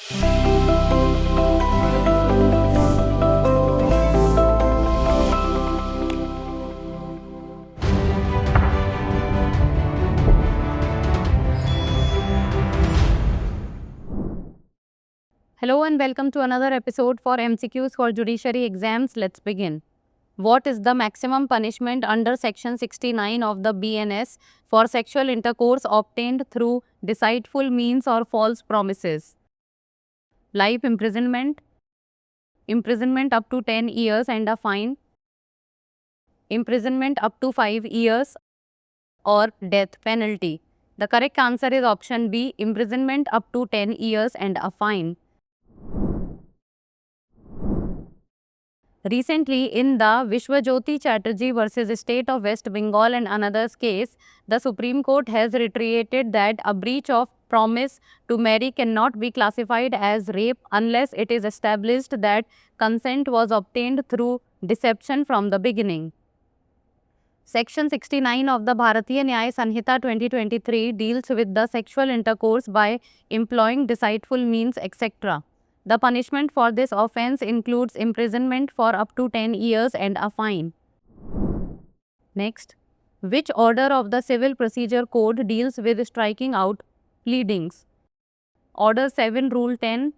Hello and welcome to another episode for MCQs for judiciary exams. Let's begin. What is the maximum punishment under section 69 of the BNS for sexual intercourse obtained through deceitful means or false promises? Life imprisonment, imprisonment up to 10 years and a fine, imprisonment up to 5 years, or death penalty. The correct answer is option B, imprisonment up to 10 years and a fine. Recently, in the Vishwajyoti Chatterjee versus State of West Bengal and another's case, the Supreme Court has reiterated that a breach of promise to marry cannot be classified as rape unless it is established that consent was obtained through deception from the beginning. Section 69 of the Bharatiya Nyaya Sanhita 2023 deals with the sexual intercourse by employing deceitful means, etc. The punishment for this offence includes imprisonment for up to 10 years and a fine. Next, which order of the Civil Procedure Code deals with striking out pleadings? Order 7, Rule 10,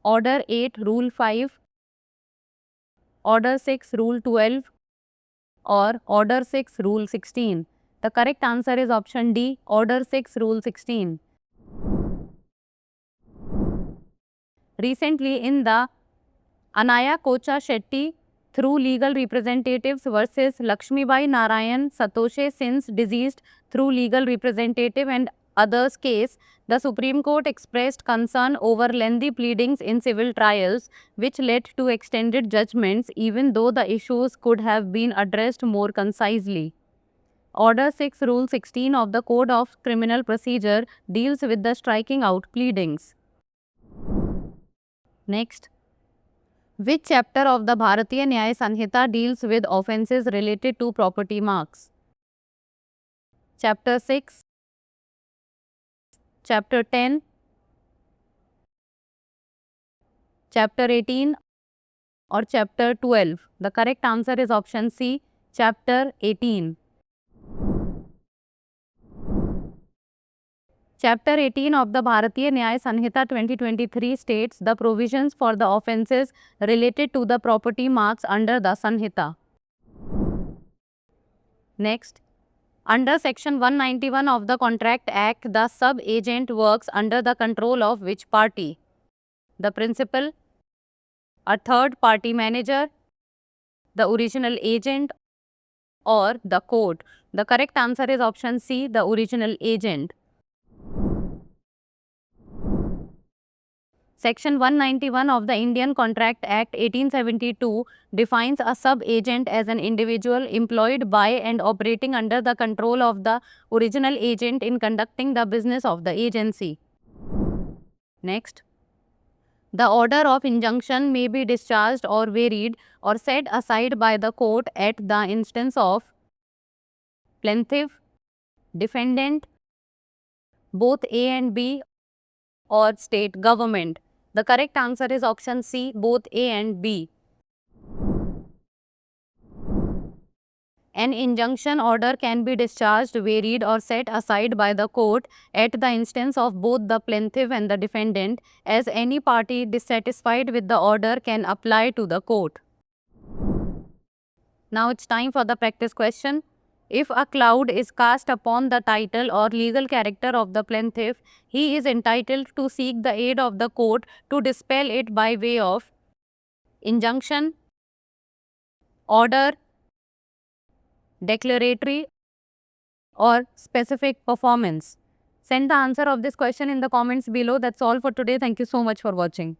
Order 8, Rule 5, Order 6, Rule 12, or Order 6, Rule 16. The correct answer is option D, Order 6, Rule 16. Recently, in the Anaya Kocha Shetty through legal representatives versus Lakshmibai Narayan Satoshe since deceased through legal representative and others case, the Supreme Court expressed concern over lengthy pleadings in civil trials, which led to extended judgments even though the issues could have been addressed more concisely. Order 6, Rule 16 of the Code of Criminal Procedure deals with the striking out pleadings. Next, which chapter of the Bharatiya Nyaya Sanhita deals with offences related to property marks? Chapter 6, Chapter 10, Chapter 18, or Chapter 12? The correct answer is option C, Chapter 18. Chapter 18 of the Bharatiya Nyaya Sanhita 2023 states the provisions for the offences related to the property marks under the Sanhita. Next, under Section 191 of the Contract Act, the sub-agent works under the control of which party? The principal, a third-party manager, the original agent, or the court? The correct answer is option C, the original agent. Section 191 of the Indian Contract Act 1872 defines a sub-agent as an individual employed by and operating under the control of the original agent in conducting the business of the agency. Next, the order of injunction may be discharged or varied or set aside by the court at the instance of plaintiff, defendant, both A and B, or state government. The correct answer is option C, both A and B. An injunction order can be discharged, varied, or set aside by the court at the instance of both the plaintiff and the defendant, as any party dissatisfied with the order can apply to the court. Now it's time for the practice question. If a cloud is cast upon the title or legal character of the plaintiff, he is entitled to seek the aid of the court to dispel it by way of injunction, order, declaratory, or specific performance. Send the answer of this question in the comments below. That's all for today. Thank you so much for watching.